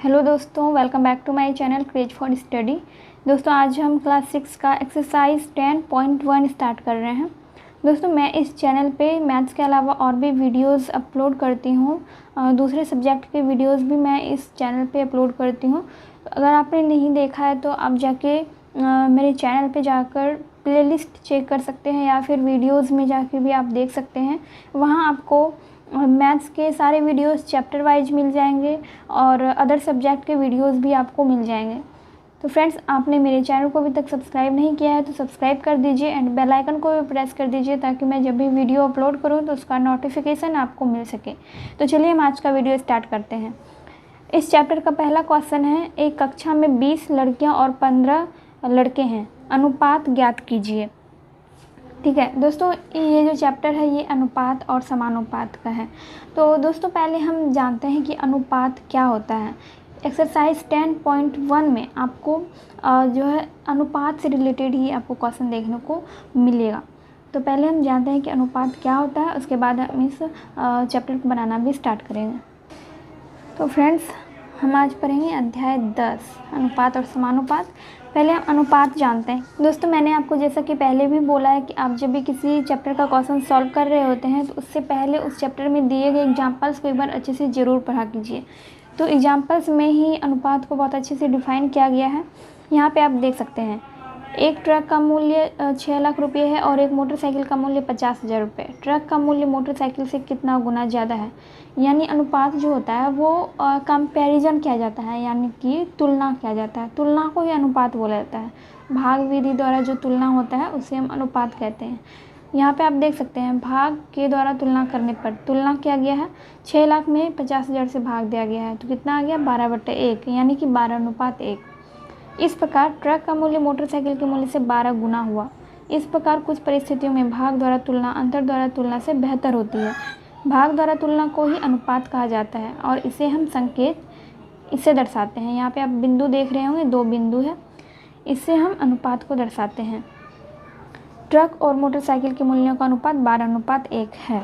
Hello दोस्तों, welcome back to my channel craze for study. दोस्तों आज हम क्लास 6 का एक्सरसाइज 10.1 स्टार्ट कर रहे हैं। दोस्तों मैं इस चैनल पे मैथ्स के अलावा और भी वीडियोस अपलोड करती हूँ। दूसरे सब्जेक्ट के वीडियोस भी मैं इस चैनल पे अपलोड करती हूँ। अगर आपने नहीं देखा है तो आप जाके मेरे चैनल पे जाकर प्लेलिस्ट चेक कर सकते हैं या फिर वीडियोज़ में जाके भी आप देख सकते हैं। वहाँ आपको मैथ्स के सारे वीडियोस चैप्टर वाइज मिल जाएंगे और अदर सब्जेक्ट के वीडियोस भी आपको मिल जाएंगे। तो फ्रेंड्स, आपने मेरे चैनल को अभी तक सब्सक्राइब नहीं किया है तो सब्सक्राइब कर दीजिए एंड बेल आइकन को भी प्रेस कर दीजिए ताकि मैं जब भी वीडियो अपलोड करूं तो उसका नोटिफिकेशन आपको मिल सके। तो चलिए हम आज का वीडियो स्टार्ट करते हैं। इस चैप्टर का पहला क्वेश्चन है, एक कक्षा में 20 लड़कियाँ और 15 लड़के हैं, अनुपात ज्ञात कीजिए। ठीक है दोस्तों, ये जो चैप्टर है ये अनुपात और समानुपात का है। तो दोस्तों पहले हम जानते हैं कि अनुपात क्या होता है। एक्सरसाइज 10.1 में आपको जो है अनुपात से रिलेटेड ही आपको क्वेश्चन देखने को मिलेगा। तो पहले हम जानते हैं कि अनुपात क्या होता है, उसके बाद हम इस चैप्टर को बनाना भी स्टार्ट करेंगे। तो फ्रेंड्स, हम आज पढ़ेंगे अध्याय 10 अनुपात और समानुपात। पहले हम अनुपात जानते हैं। दोस्तों मैंने आपको जैसा कि पहले भी बोला है कि आप जब भी किसी चैप्टर का क्वेश्चन सॉल्व कर रहे होते हैं तो उससे पहले उस चैप्टर में दिए गए एग्जांपल्स को एक बार अच्छे से ज़रूर पढ़ा कीजिए। तो एग्जांपल्स में ही अनुपात को बहुत अच्छे से डिफाइन किया गया है। यहाँ पे आप देख सकते हैं, एक ट्रक का मूल्य 6 लाख रुपये है और एक मोटरसाइकिल का मूल्य 50,000 रुपये। ट्रक का मूल्य मोटरसाइकिल से कितना गुना ज़्यादा है। यानी अनुपात जो होता है वो कंपैरिजन किया जाता है, यानी कि तुलना किया जाता है। तुलना को ही अनुपात बोला जाता है। भाग विधि द्वारा जो तुलना होता है उसे हम अनुपात कहते हैं। यहाँ पे आप देख सकते हैं, भाग के द्वारा तुलना करने पर तुलना किया गया है। 6 लाख में 50,000 से भाग दिया गया है तो कितना आ गया, 12/1, यानी कि 12:1। इस प्रकार ट्रक का मूल्य मोटरसाइकिल के मूल्य से 12 गुना हुआ। इस प्रकार कुछ परिस्थितियों में भाग द्वारा तुलना अंतर द्वारा तुलना से बेहतर होती है। भाग द्वारा तुलना को ही अनुपात कहा जाता है और इसे हम संकेत इससे दर्शाते हैं। यहाँ पे आप बिंदु देख रहे होंगे, 2 बिंदु है, इससे हम अनुपात को दर्शाते हैं। ट्रक और मोटरसाइकिल के मूल्यों का अनुपात 12:1 है।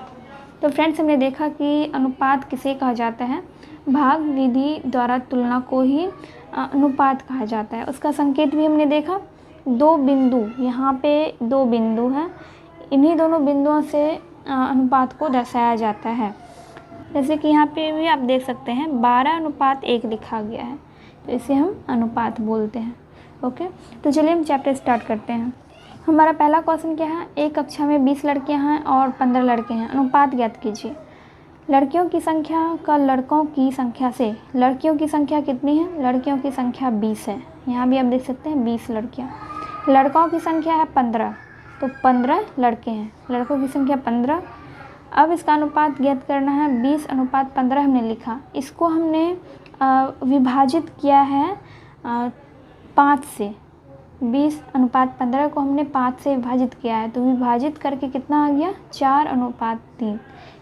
तो फ्रेंड्स, हमने देखा कि अनुपात किसे कहा जाता है, भाग विधि द्वारा तुलना को ही अनुपात कहा जाता है। उसका संकेत भी हमने देखा, 2 बिंदु, यहाँ पे 2 बिंदु हैं, इन्हीं दोनों बिंदुओं से अनुपात को दर्शाया जाता है। जैसे कि यहाँ पे भी आप देख सकते हैं 12:1 लिखा गया है, तो इसे हम अनुपात बोलते हैं। ओके, तो चलिए हम चैप्टर स्टार्ट करते हैं। हमारा पहला क्वेश्चन क्या है, एक कक्षा में 20 लड़कियाँ हैं और 15 लड़के हैं, अनुपात ज्ञात कीजिए। लड़कियों की संख्या का लड़कों की संख्या से, लड़कियों की संख्या कितनी है, लड़कियों की संख्या 20 है। यहाँ भी आप देख सकते हैं 20 लड़कियाँ। लड़कों की संख्या है 15, तो 15 लड़के हैं, लड़कों की संख्या 15। अब इसका अनुपात ज्ञात करना है, 20:15 हमने लिखा, इसको हमने विभाजित किया है 5 से। 20:15 को हमने 5 से विभाजित किया है, तो विभाजित करके कितना आ गया, 4:3।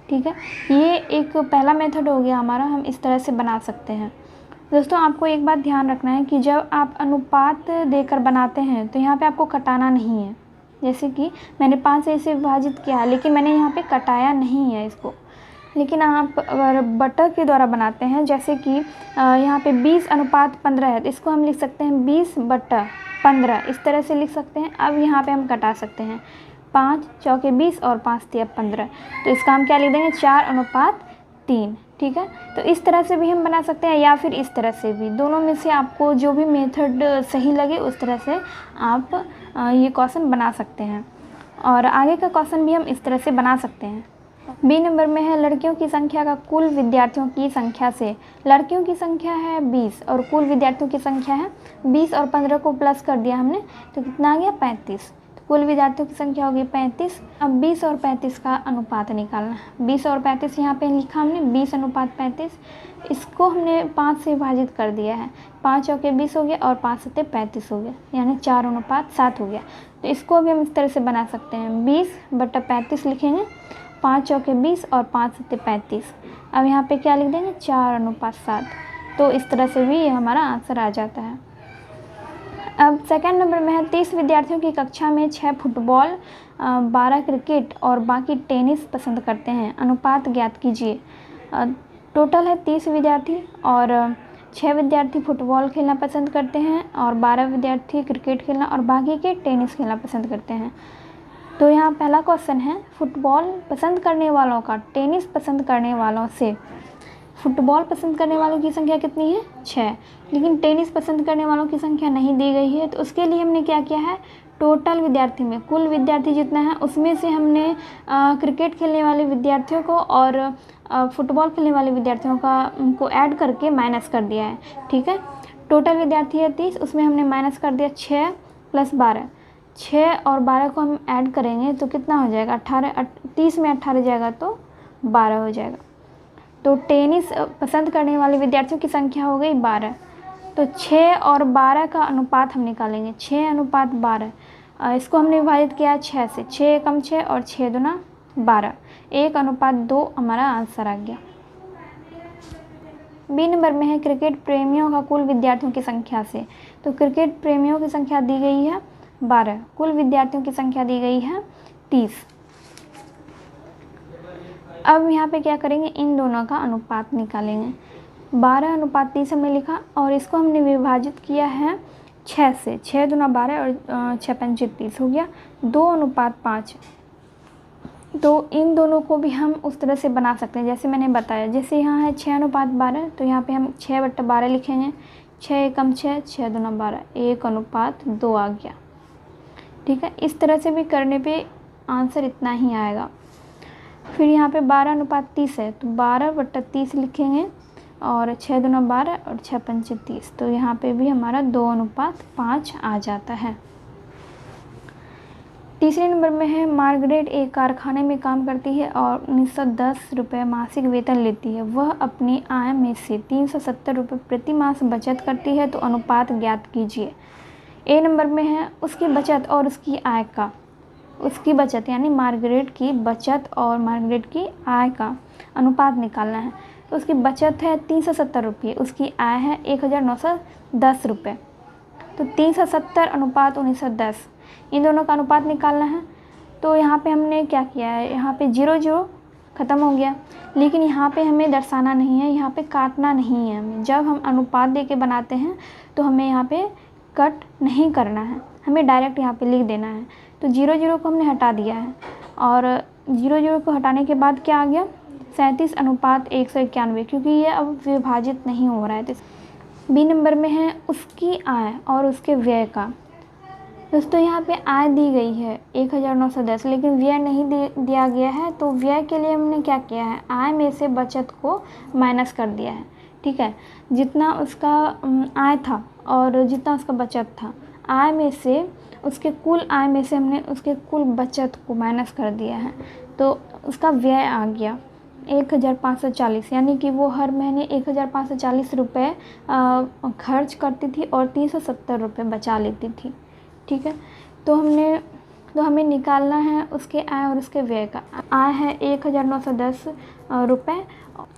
ठीक है, ये एक पहला मेथड हो गया हमारा, हम इस तरह से बना सकते हैं। दोस्तों आपको एक बात ध्यान रखना है कि जब आप अनुपात देकर बनाते हैं तो यहाँ पे आपको कटाना नहीं है। जैसे कि मैंने 5 से इसे विभाजित किया लेकिन मैंने यहाँ पे कटाया नहीं है इसको। लेकिन आप अगर बटा के द्वारा बनाते हैं, जैसे कि यहाँ पे 20:15 है तो इसको हम लिख सकते हैं 20/15, इस तरह से लिख सकते हैं। अब यहाँ पे हम कटा सकते हैं, 5 चौके 20 और 5 तिया 15, तो इसका हम क्या लिख देंगे, 4:3। ठीक है, तो इस तरह से भी हम बना सकते हैं या फिर इस तरह से भी, दोनों में से आपको जो भी मेथड सही लगे उस तरह से आप ये क्वेश्चन बना सकते हैं। और आगे का क्वेश्चन भी हम इस तरह से बना सकते हैं। बी नंबर में है, लड़कियों की संख्या का कुल विद्यार्थियों की संख्या से, लड़कियों की संख्या है 20 और कुल विद्यार्थियों की संख्या है 20 और 15 को प्लस कर दिया हमने तो कितना आ गया, 35। कुल विद्यार्थियों की संख्या होगी 35। अब 20 और 35 का अनुपात निकालना है। 20 और 35 यहाँ पे लिखा हमने 20:35, इसको हमने 5 से विभाजित कर दिया है, 5 चौके 20 हो गया और 5 सत्ते 35 हो गया, यानी 4:7 हो गया। तो इसको भी हम इस तरह से बना सकते हैं, 20/35 लिखेंगे, 5 चौके 20 और 5 सत्ते 35। अब यहाँ पे क्या लिख देंगे, 4:7। तो इस तरह से भी ये हमारा आंसर आ जाता है। अब सेकंड नंबर में है, 30 विद्यार्थियों की कक्षा में 6 फुटबॉल, 12 क्रिकेट और बाकी टेनिस पसंद करते हैं, अनुपात ज्ञात कीजिए। टोटल है 30 विद्यार्थी और 6 विद्यार्थी फुटबॉल खेलना पसंद करते हैं और 12 विद्यार्थी क्रिकेट खेलना और बाकी के टेनिस खेलना पसंद करते हैं। तो यहाँ पहला क्वेश्चन है, फुटबॉल पसंद करने वालों का टेनिस पसंद करने वालों से, फुटबॉल पसंद करने वालों की संख्या कितनी है? 6, लेकिन टेनिस पसंद करने वालों की संख्या नहीं दी गई है। तो उसके लिए हमने क्या किया है, टोटल विद्यार्थी में कुल विद्यार्थी जितना है उसमें से हमने क्रिकेट खेलने वाले विद्यार्थियों को और फुटबॉल खेलने वाले विद्यार्थियों को ऐड करके माइनस कर दिया है। ठीक है, टोटल विद्यार्थी है 30, उसमें हमने माइनस कर दिया 6 + 12, 6 और 12 को हम ऐड करेंगे तो कितना हो जाएगा? 18, 30 में 18 जाएगा तो 12 हो जाएगा। तो टेनिस पसंद करने वाले विद्यार्थियों की संख्या हो गई 12। तो 6 और 12 का अनुपात हम निकालेंगे, 6:12। इसको हमने विभाजित किया 6 से, 6 × 6 और 6 दूना 12, 1:2 हमारा आंसर आ गया। बी नंबर में है, क्रिकेट प्रेमियों का कुल विद्यार्थियों की संख्या से। तो क्रिकेट प्रेमियों की संख्या दी गई है 12, कुल विद्यार्थियों की संख्या दी गई है 30। अब यहाँ पे क्या करेंगे, इन दोनों का अनुपात निकालेंगे। 12:30 हमने लिखा और इसको हमने विभाजित किया है 6 से, 6 दूना 12 और 6 × 5 30 हो गया 2:5। तो इन दोनों को भी हम उस तरह से बना सकते हैं जैसे मैंने बताया। जैसे यहाँ है 6:12, तो यहाँ पे हम 6/12 लिखेंगे, 6 × 6, 6 दूना 12, 1:2 आ गया। ठीक है, इस तरह से भी करने पे आंसर इतना ही आएगा। फिर यहाँ पे 12:30 है तो 12/30 लिखेंगे और 6 दूना 12 और 6 × 5 30, तो यहाँ पे भी हमारा 2:5 आ जाता है। तीसरे नंबर में है, मार्गरेट एक कारखाने में काम करती है और 1910 रुपये मासिक वेतन लेती है। वह अपनी आय में से 370 रुपये प्रति मास बचत करती है, तो अनुपात ज्ञात कीजिए। ए नंबर में है, उसकी बचत और उसकी आय का, उसकी बचत यानी मार्गरेट की बचत और मार्गरेट की आय का अनुपात निकालना है। तो उसकी बचत है 370 रुपये, उसकी आय है 1910 रुपये, तो 370:1910 इन दोनों का अनुपात निकालना है। तो यहाँ पे हमने क्या किया है, यहाँ पे 0 ख़त्म हो गया, लेकिन यहाँ पे हमें दर्शाना नहीं है, यहाँ पे काटना नहीं है। हमें जब हम अनुपात दे के बनाते हैं तो हमें यहाँ पे कट नहीं करना है, हमें डायरेक्ट यहाँ पे लिख देना है। तो 0 को हमने हटा दिया है और 0 को हटाने के बाद क्या आ गया, 37:191, क्योंकि ये अब विभाजित नहीं हो रहा है। तो बी नंबर में है, उसकी आय और उसके व्यय का। दोस्तों यहाँ पे आय दी गई है 1910, लेकिन व्यय नहीं दिया गया है। तो व्यय के लिए हमने क्या किया है, आय में से बचत को माइनस कर दिया है। ठीक है, जितना उसका आय था और जितना उसका बचत था, आय में से उसके कुल आय में से हमने उसके कुल बचत को माइनस कर दिया है, तो उसका व्यय आ गया 1540, यानी कि वो हर महीने 1540 रुपये खर्च करती थी और 370 रुपये बचा लेती थी। ठीक है, तो हमें निकालना है उसके आय और उसके व्यय का। आय है 1910 रुपये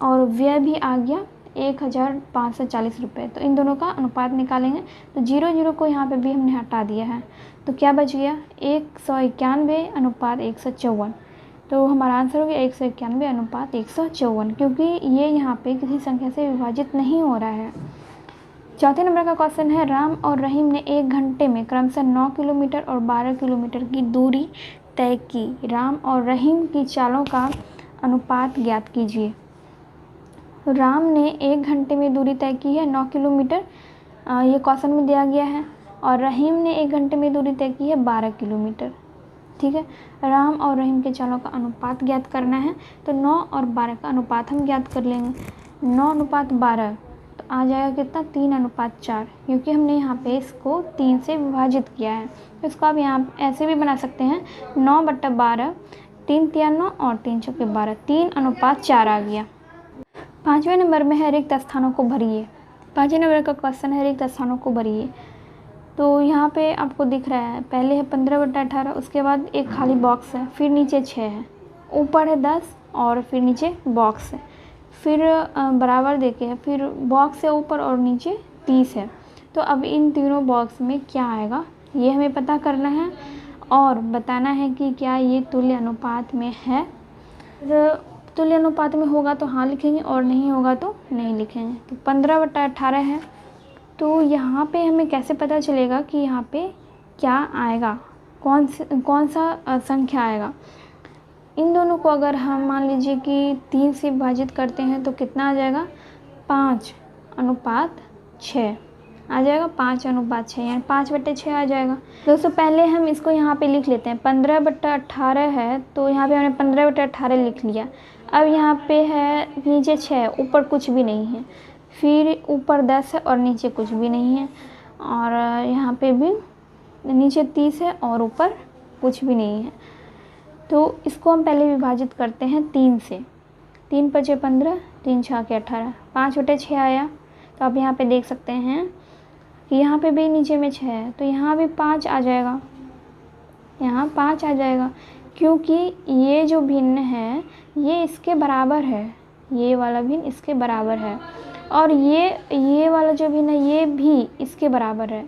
और व्यय भी आ गया 1540 रुपये, तो इन दोनों का अनुपात निकालेंगे। तो 0 को यहाँ पे भी हमने हटा दिया है, तो क्या बच गया 191:154। तो हमारा आंसर हो गया 191:154, क्योंकि ये यहाँ पे किसी संख्या से विभाजित नहीं हो रहा है। चौथे नंबर का क्वेश्चन है, राम और रहीम ने 1 घंटे में क्रमशः 9 किलोमीटर और 12 किलोमीटर की दूरी तय की। राम और रहीम की चालों का अनुपात ज्ञात कीजिए। राम ने 1 घंटे में दूरी तय की है 9 किलोमीटर, ये क्वेश्चन में दिया गया है, और रहीम ने 1 घंटे में दूरी तय की है 12 किलोमीटर। ठीक है, राम और रहीम के चालों का अनुपात ज्ञात करना है, तो 9 और 12 का अनुपात हम ज्ञात कर लेंगे। 9:12 तो आ जाएगा कितना, 3:4, क्योंकि हमने यहाँ पे इसको 3 से विभाजित किया है। तो इसको आप यहाँ ऐसे भी बना सकते हैं, 9/12, 3 × 9 और 3 × 12, 3:4 आ गया। पाँचवें नंबर में है, रिक्त स्थानों को भरिए। पाँचवें नंबर का क्वेश्चन है, रिक्त स्थानों को भरिए। तो यहाँ पे आपको दिख रहा है, पहले है 15/18, उसके बाद एक खाली बॉक्स है, फिर नीचे 6 है, ऊपर है 10 और फिर नीचे बॉक्स है, फिर बराबर देके है, फिर बॉक्स है ऊपर और नीचे 30 है। तो अब इन तीनों बॉक्स में क्या आएगा ये हमें पता करना है और बताना है कि क्या ये तुल्य अनुपात में है। तुल्य अनुपात में होगा तो हाँ लिखेंगे और नहीं होगा तो नहीं लिखेंगे। तो 15/18 है, तो यहाँ पे हमें कैसे पता चलेगा कि यहाँ पे क्या आएगा, कौन सा संख्या आएगा। इन दोनों को अगर हम मान लीजिए कि 3 से विभाजित करते हैं तो कितना आ जाएगा, 5:6 आ जाएगा, 5:6 यानी 5/6 आ जाएगा। दोस्तों पहले हम इसको यहाँ पे लिख लेते हैं, 15/18 है तो यहाँ पे हमने 15/18 लिख लिया। अब यहाँ पे है नीचे 6, ऊपर कुछ भी नहीं है, फिर ऊपर 10 है और नीचे कुछ भी नहीं है, और यहाँ पे भी नीचे 30 है और ऊपर कुछ भी नहीं है। तो इसको हम पहले विभाजित करते हैं 3 से। 3×5 = 15, 3×6 = 18, 5/6 आया। तो आप यहाँ पे देख सकते हैं कि यहाँ पे भी नीचे में 6 है, तो यहाँ भी 5 आ जाएगा, यहाँ 5 आ जाएगा, क्योंकि ये जो भिन्न है ये इसके बराबर है, ये वाला भिन्न इसके बराबर है, और ये वाला जो भिन्न है ये भी इसके बराबर है।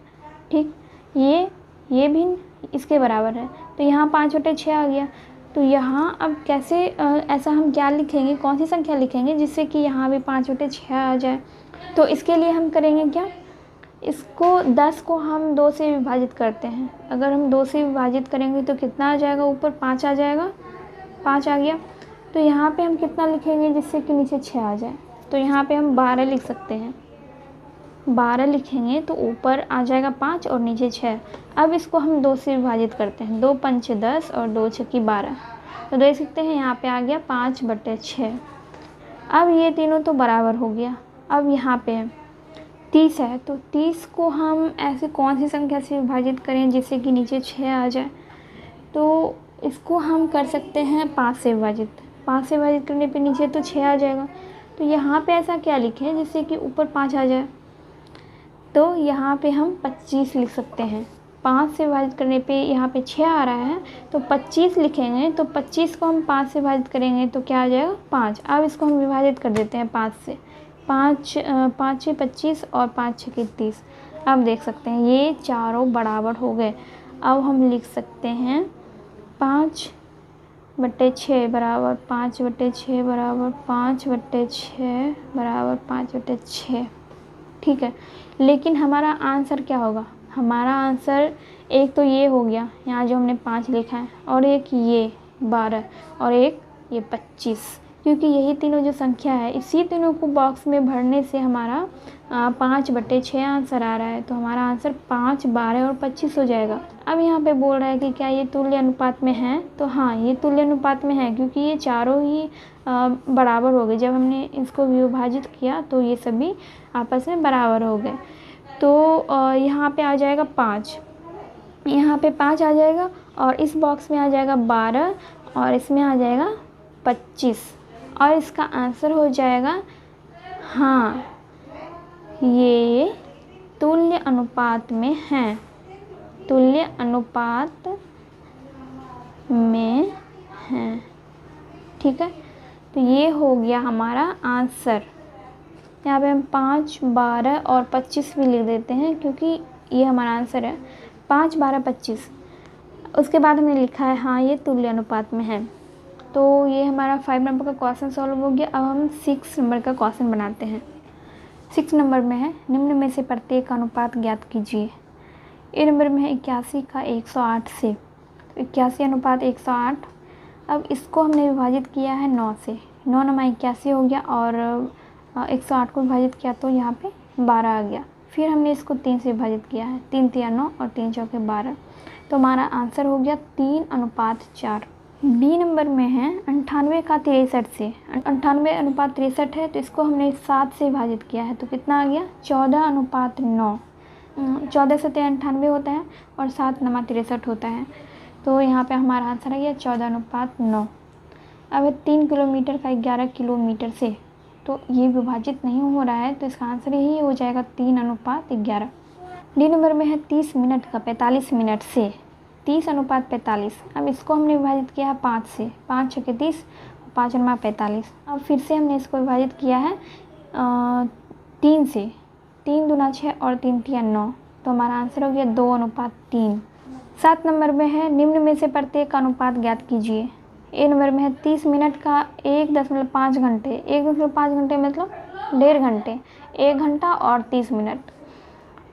ठीक, ये भिन्न इसके बराबर है, तो यहाँ 5/6 आ गया। तो यहाँ अब कैसे ऐसा हम क्या लिखेंगे, कौन सी संख्या लिखेंगे जिससे कि यहाँ भी 5/6 आ जाए। तो इसके लिए हम करेंगे क्या, इसको 10 को हम 2 से विभाजित करते हैं। अगर हम 2 से विभाजित करेंगे तो कितना आ जाएगा, ऊपर 5 आ जाएगा, 5 आ गया। तो यहाँ पे हम कितना लिखेंगे जिससे कि नीचे 6 आ जाए, तो यहाँ पे हम 12 लिख सकते हैं। 12 लिखेंगे तो ऊपर आ जाएगा 5 और नीचे 6। अब इसको हम 2 से विभाजित करते हैं, 2×5 = 10 और 2×6 = 12, तो देख सकते हैं यहाँ पे आ गया 5/6। अब ये तीनों तो बराबर हो गया। अब यहाँ पे 30 है, तो 30 को हम ऐसे कौन सी संख्या से विभाजित करें जिससे कि नीचे 6 आ जाए। तो इसको हम कर सकते हैं 5 से विभाजित। 5 से विभाजित करने पे नीचे तो 6 आ जाएगा, तो यहाँ पे ऐसा क्या लिखें जिससे कि ऊपर 5 आ जाए। तो यहाँ पे हम 25 लिख सकते हैं। 5 से विभाजित करने पे यहाँ पे 6 आ रहा है, तो 25 लिखेंगे। तो 25 को हम 5 से विभाजित करेंगे तो क्या आ जाएगा, 5। अब इसको हम विभाजित कर देते हैं 5 से। 5 × 25 और 5×6 = 30। अब देख सकते हैं ये चारों बराबर हो गए। अब हम लिख सकते हैं 5/6 बराबर 5/6 बराबर 5/6 बराबर 5/6। ठीक है, लेकिन हमारा आंसर क्या होगा, हमारा आंसर एक तो ये हो गया यहाँ जो हमने 5 लिखा है, और एक ये 12 और एक ये 25, क्योंकि यही तीनों जो संख्या है इसी तीनों को बॉक्स में भरने से हमारा 5/6 आंसर आ रहा है। तो हमारा आंसर 5, 12 और 25 हो जाएगा। अब यहाँ पे बोल रहा है कि क्या ये तुल्य अनुपात में है, तो हाँ ये तुल्य अनुपात में है, क्योंकि ये चारों ही बराबर हो गए। जब हमने इसको विभाजित किया तो ये सभी आपस में बराबर हो गए। तो यहाँ पे आ जाएगा 5, यहाँ पे 5 आ जाएगा, और इस बॉक्स में आ जाएगा 12 और इसमें आ जाएगा 25, और इसका आंसर हो जाएगा हाँ ये तुल्य अनुपात में है, तुल्य अनुपात में है। ठीक है, तो ये हो गया हमारा आंसर। यहाँ पे हम 5, 12 और 25 भी लिख देते हैं, क्योंकि ये हमारा आंसर है 5, 12, 25। उसके बाद हमने लिखा है हाँ ये तुल्य अनुपात में है। तो ये हमारा 5 नंबर का क्वेश्चन सॉल्व हो गया। अब हम 6 नंबर का क्वेश्चन बनाते हैं। 6 नंबर में है, निम्न में से प्रत्येक का अनुपात ज्ञात कीजिए। ए नंबर में है 81 का 108 से, 81:108। अब इसको हमने विभाजित किया है 9 से, 9 9 81 हो गया, और 108 को विभाजित किया तो यहाँ पे 12 आ गया। फिर हमने इसको 3 से विभाजित किया है, 3 3 9 और 3 4 12, तो हमारा आंसर हो गया 3:4। बी नंबर में है 98 का 63 से, 98:63 है, तो इसको हमने 7 से विभाजित किया है तो कितना आ गया 14:9। 14 से 98 होता है और 7 9 63 होता है, तो यहाँ पे हमारा आंसर आ गया 14:9। अब 3 किलोमीटर का 11 किलोमीटर से, तो ये विभाजित नहीं हो रहा है, तो इसका आंसर यही हो जाएगा 3:11। डी नंबर में है 30 मिनट का 45 मिनट से, 30:45। अब इसको हमने विभाजित किया है 5 से, 5 6 30, 5 9 45। अब फिर से हमने इसको विभाजित किया है 3 से, 3 दूना 6 और 3 3 9, तो हमारा आंसर हो गया 2:3। 7 नंबर में है निम्न में से प्रत्येक का अनुपात ज्ञात कीजिए। ए नंबर में है 30 मिनट का 1.5 घंटे। 1.5 घंटे मतलब 1.5 घंटे, 1 घंटा और 30 मिनट।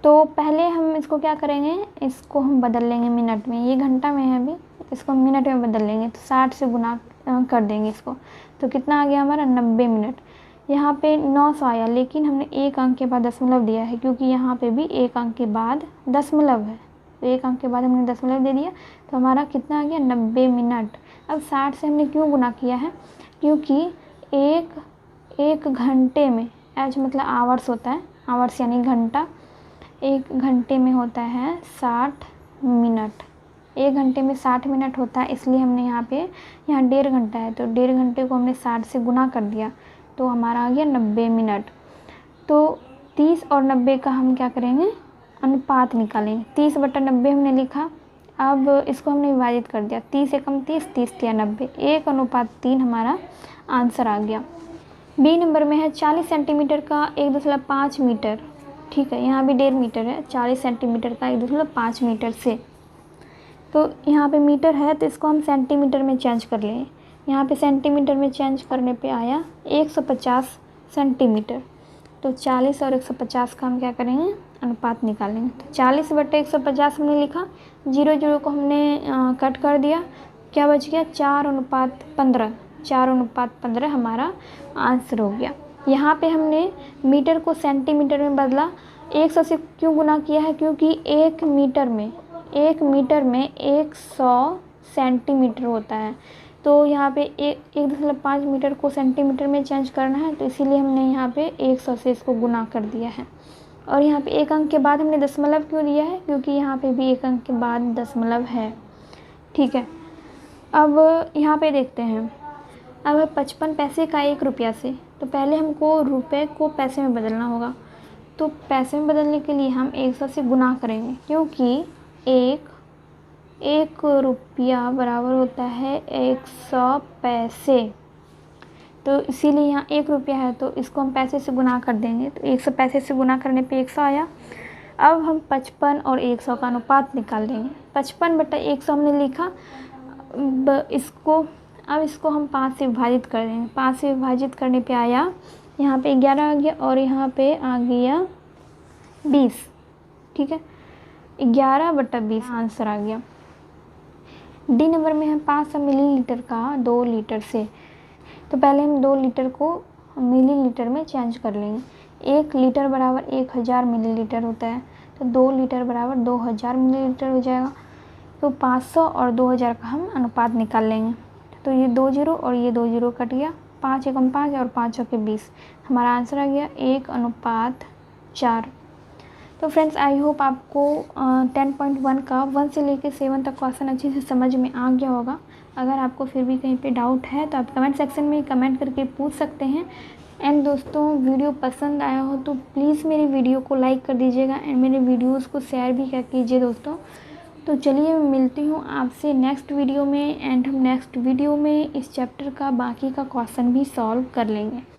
तो पहले हम इसको क्या करेंगे, इसको हम बदल लेंगे मिनट में। ये घंटा में है अभी, इसको मिनट में बदल लेंगे। तो 60 से गुना कर देंगे इसको, तो कितना आ गया हमारा 90 मिनट। यहाँ पे 900 आया, लेकिन हमने एक अंक के बाद दशमलव दिया है, क्योंकि यहाँ पे भी एक अंक के बाद दशमलव है। तो एक अंक के बाद हमने दशमलव दे दिया, तो हमारा कितना आ गया 90 मिनट। अब 60 से हमने क्यों गुना किया है, क्योंकि एक घंटे में, एच मतलब आवर्स होता है, आवर्स यानी घंटा, एक घंटे में होता है 60 मिनट। एक घंटे में 60 मिनट होता है, इसलिए हमने यहाँ 1.5 घंटा है, तो 1.5 घंटे को हमने 60 से गुना कर दिया, तो हमारा आ गया 90 मिनट। तो 30 और 90 का हम क्या करेंगे, अनुपात निकालेंगे। 30/90 हमने लिखा, अब इसको हमने विभाजित कर दिया। 30 एकम 30, 30 तिया 90, 1:3 हमारा आंसर आ गया। बी नंबर में है 40 सेंटीमीटर का 1.5 मीटर। ठीक है, यहाँ भी 1.5 मीटर है, 40 सेंटीमीटर का 1.5 मीटर से। तो यहाँ पे मीटर है, तो इसको हम सेंटीमीटर में चेंज कर लें। यहाँ पे सेंटीमीटर में चेंज करने पे आया 150 सेंटीमीटर। तो 40 और 150 का हम क्या करेंगे, अनुपात निकालेंगे। तो 40/150 हमने लिखा, 0 को हमने कट कर दिया, क्या बच गया 4:15। 4:15 हमारा आंसर हो गया। यहाँ पे हमने मीटर को सेंटीमीटर में बदला। 100 से क्यों गुना किया है, क्योंकि एक मीटर में 100 सेंटीमीटर होता है। तो यहाँ पे 1.5 मीटर को सेंटीमीटर में चेंज करना है, तो इसीलिए हमने यहाँ पे 100 से इसको गुना कर दिया है। और यहाँ पे एक अंक के बाद हमने दशमलव क्यों दिया है, क्योंकि यहाँ पे भी एक अंक के बाद दशमलव है। ठीक है, अब यहाँ पे देखते हैं। अब 55 पैसे का 1 रुपया से, तो पहले हमको रुपए को पैसे में बदलना होगा। तो पैसे में बदलने के लिए हम 100 से गुना करेंगे, क्योंकि एक रुपया बराबर होता है 100 पैसे। तो इसीलिए यहाँ 1 रुपया है, तो इसको हम पैसे से गुना कर देंगे। तो 100 पैसे से गुना करने पे 100 आया। अब हम 55 और 100 का अनुपात निकाल देंगे। 55/100 हमने लिखा, अब इसको हम 5 से विभाजित कर देंगे। 5 से विभाजित करने पे आया, यहाँ पे 11 आ गया और यहाँ पे आ गया 20। ठीक है, 11/20 आंसर आ गया। डी नंबर में है 500 मिलीलीटर का 2 लीटर से। तो पहले हम 2 लीटर को मिलीलीटर में चेंज कर लेंगे। 1 लीटर बराबर 1000 मिलीलीटर होता है, तो 2 लीटर बराबर 2000 मिलीलीटर हो जाएगा। तो 500 और 2000 का हम अनुपात निकाल लेंगे। तो ये 2 0 और ये 2 0 कट गया, 5 एकम 5 और 5 के 20, हमारा आंसर आ गया 1:4। तो फ्रेंड्स, आई होप आपको 10.1 का 1 से लेकर 7 तक क्वेश्चन अच्छे से समझ में आ गया होगा। अगर आपको फिर भी कहीं पे डाउट है तो आप कमेंट सेक्शन में कमेंट करके पूछ सकते हैं। एंड दोस्तों, वीडियो पसंद आया हो तो प्लीज़ मेरी वीडियो को लाइक कर दीजिएगा एंड मेरे वीडियोस को शेयर भी कर कीजिए दोस्तों। तो चलिए, मैं मिलती हूँ आपसे नेक्स्ट वीडियो में, एंड हम नेक्स्ट वीडियो में इस चैप्टर का बाकी का क्वेश्चन भी सॉल्व कर लेंगे।